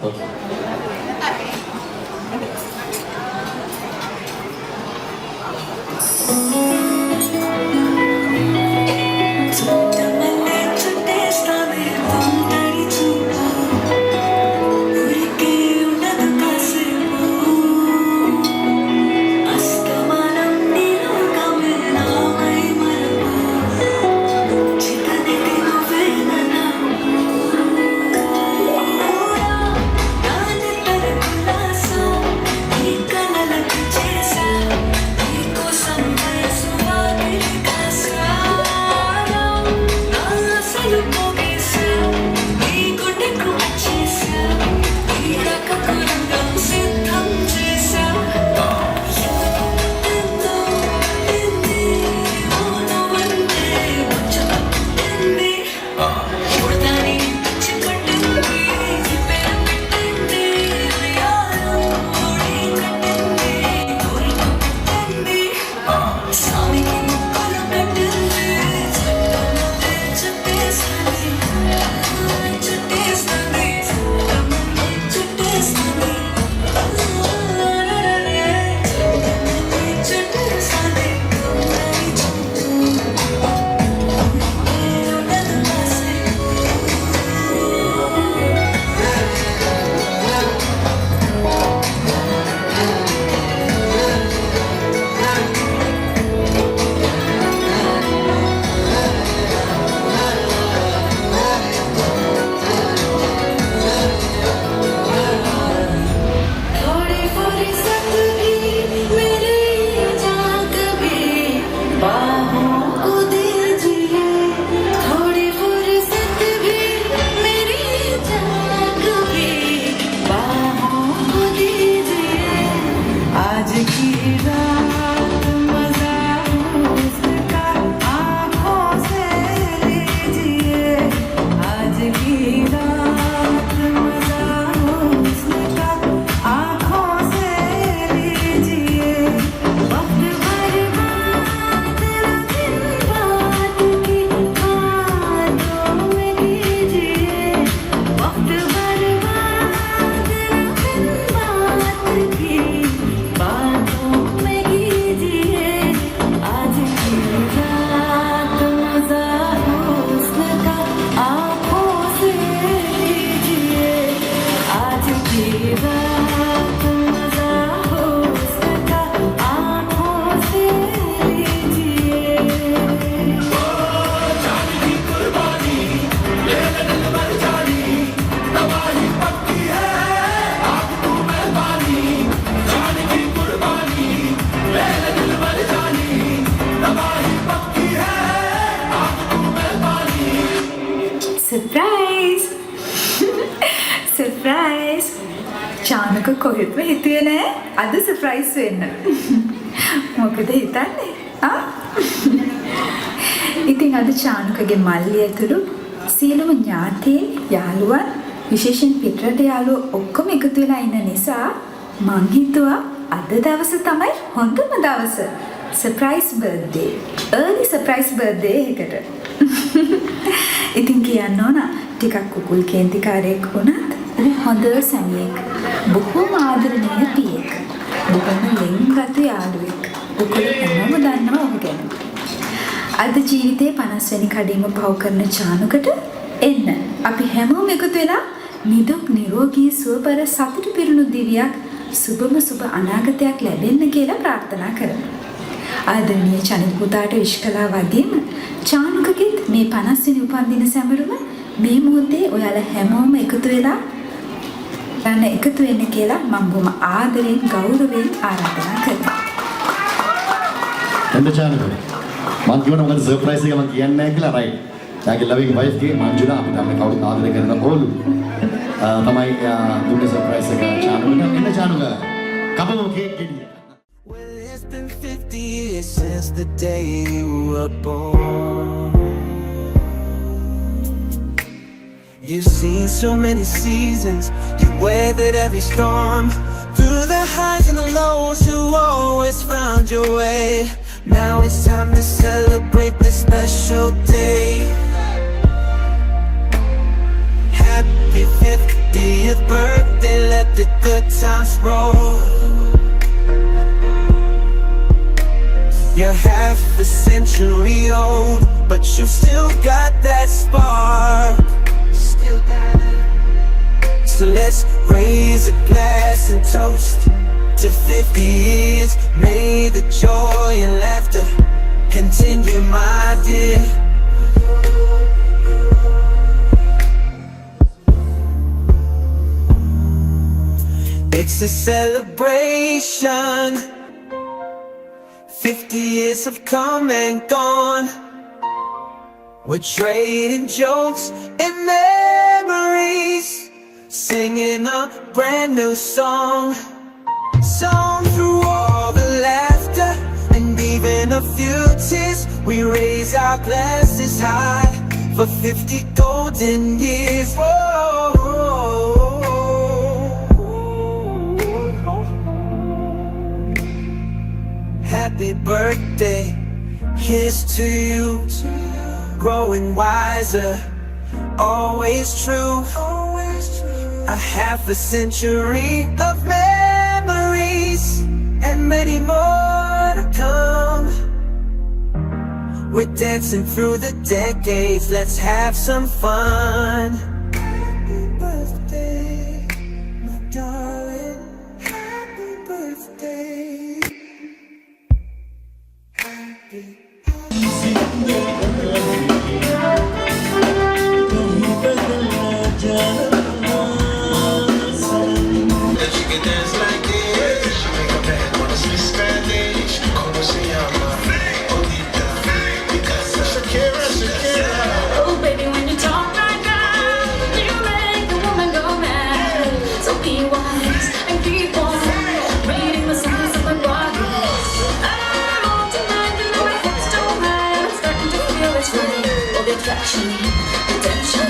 Okay. Surprise! Surprise! Chanaka කොහෙත්ම හිතුවේ නෑ අද සර්ප්‍රයිස් වෙන්න. මොකද හිතන්නේ? ඉතින් අද චානකගේ මල්ලිය ඇතුළු සියලුම ඥාතීන් යාළුවන් විශේෂයෙන් පිටරට යාළුවෝ ඔක්කොම එකතු වෙලා ඉන්න නිසා මං හිතුවා අද දවස තමයි හොඳම දවස. Surprise birthday. Early surprise birthday එකට. ඉතින් කියන්න ඕන ටිකක් කුකුල් කේන්තිකාරයෙක් වුණත් හොඳ සැමියෙක්. බොහොම ආදරණීය පියෙක්. බොහොම ලෙන්ගත් යාළුවෙක්. ඔක්කොම හැමෝම දන්නවා ඔහු ගැන. අද ජීවිතේ 50 වෙනි කඩේම පව කරන චානුකට එන්න අපි හැමෝම එකතු වෙලා නිදුක් නිරෝගී සුවපර සතුට පිරුණු දිවියක් සුබම සුබ අනාගතයක් ලැබෙන්න කියලා ප්‍රාර්ථනා කරමු. ආදරණීය චනිත් පුතාට විශ් කළා වගේම චානුකගෙත් මේ 50 වෙනි උපන්දින සැමරුම මේ මොහොතේ ඔයාලා හැමෝම එකතු වෙලා ගන්න එකතු වෙන්න කියලා මම බොහොම ආදරෙන් ගෞරවයෙන් ආරාධනා කරනවා. එන්න චානුක මම කියනවා මොකද සර්ප්‍රයිස් එක මම කියන්නේ නැහැ කියලා රයිට්. යාගේ ලවිං වයිෆ් ගේ මංජුලා අපිට අපි කවුරුත් ආදරය කරන ඕලු. තමයි දුන්නේ සර්ප්‍රයිස් එක චානුකට. එන්න චානුක කපමු කේක් ගෙඩිය. Well, it's been 50 years since the day you were born. You've seen so many seasons, you weathered every storm. Through the highs and the lows, you always found your way. Now it's time to celebrate this special day. Happy 50th birthday. did the times roll? You're half a century old, but you still got that spark. Still got it. So let's raise a glass and toast to 50 years. May the joy and laughter continue, my dear. It's a celebration. 50 years have come and gone. We're trading jokes and memories, singing a brand new song. Song through all the laughter and even a few tears. We raise our glasses high for 50 golden years. Whoa. Happy birthday, here's to you. Growing wiser, always true. A half a century of memories and many more to come. We're dancing through the decades, let's have some fun. Happy birthday, my darling. Happy birthday. Happy Oh baby, when you talk like that, you make a woman go mad. So be wise and keep on reading the signs of my progress. I'm on tonight, you know my hips don't high. I'm starting to feel it's right. All the attraction, the tension.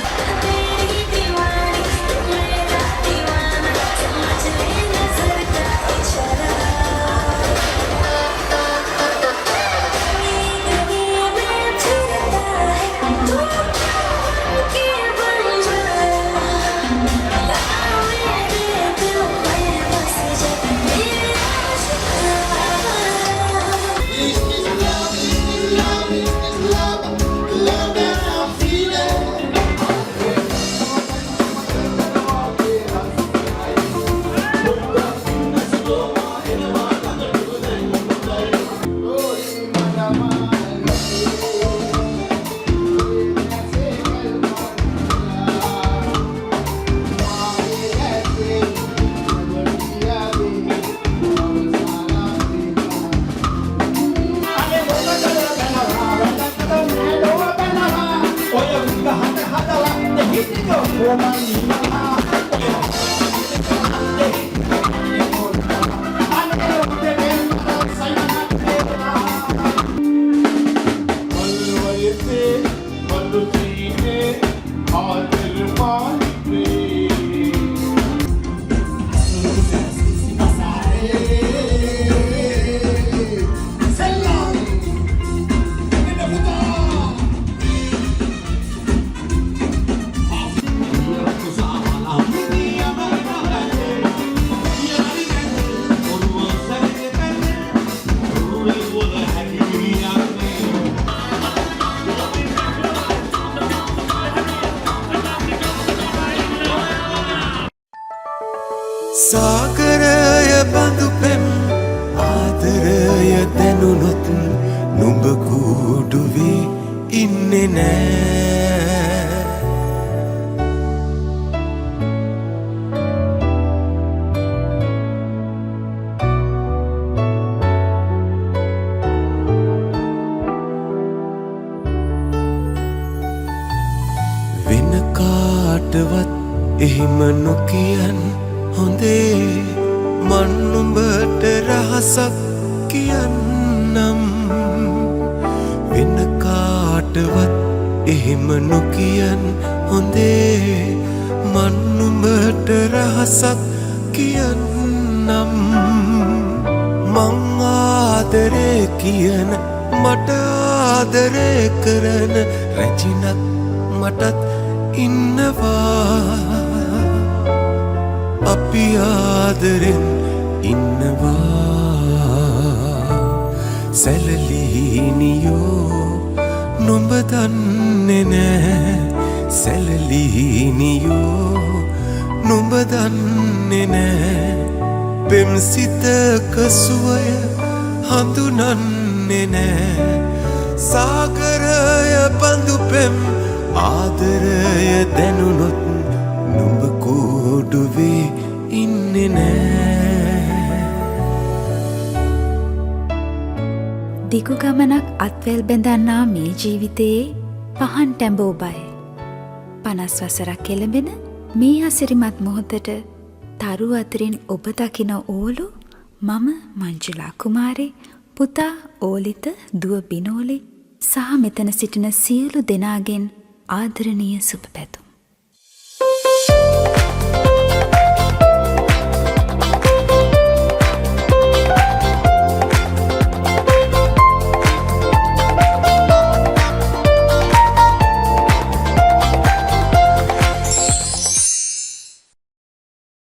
සාගරය බඳු පෙම් ආදරය දැනුනොත් නුඹ කූඩුවේ ඉන්නේ නෑ. වෙන කාටවත් එහෙම නොකියන් හොඳේ මන් නුඹට රහසක් කියන්නම්. වෙන කාටවත් එහෙම නොකියන් හොඳේ මන් නුඹට රහසක් කියන්නම්. මං ආදරේ කියන මට ආදරේ කරන රැජිනත් මටත් ඉන්නවා. අපි ආදරෙන් ඉන්නවා සැලලීනියෝ නුඹ දන්නේ නෑ සැලලීනියෝ නුඹ දන්නේ නෑ පෙම් සිතක සුවය හඳුනන්නේ නෑ සාගරය බඳු පෙම් ආදරය දැනුනොත් නුඹ කෝඩුවේ ඉන්නේ නෑ දිගු ගමනක් අත්වැල් බැඳන්නා මේ ජීවිතයේ පහන් ටැඹෝ බය 50 වසරක් එළඹෙන මේ අසිරිමත් මොහොතට තරු අතරින් ඔබ දකින ඕලු මම මංජුලා කුමාරේ පුතා ඕලිත දුව බිනෝලි සහ මෙතන සිටින සියලු දෙනාගෙන් ආදරණීය සුබ පැතුම්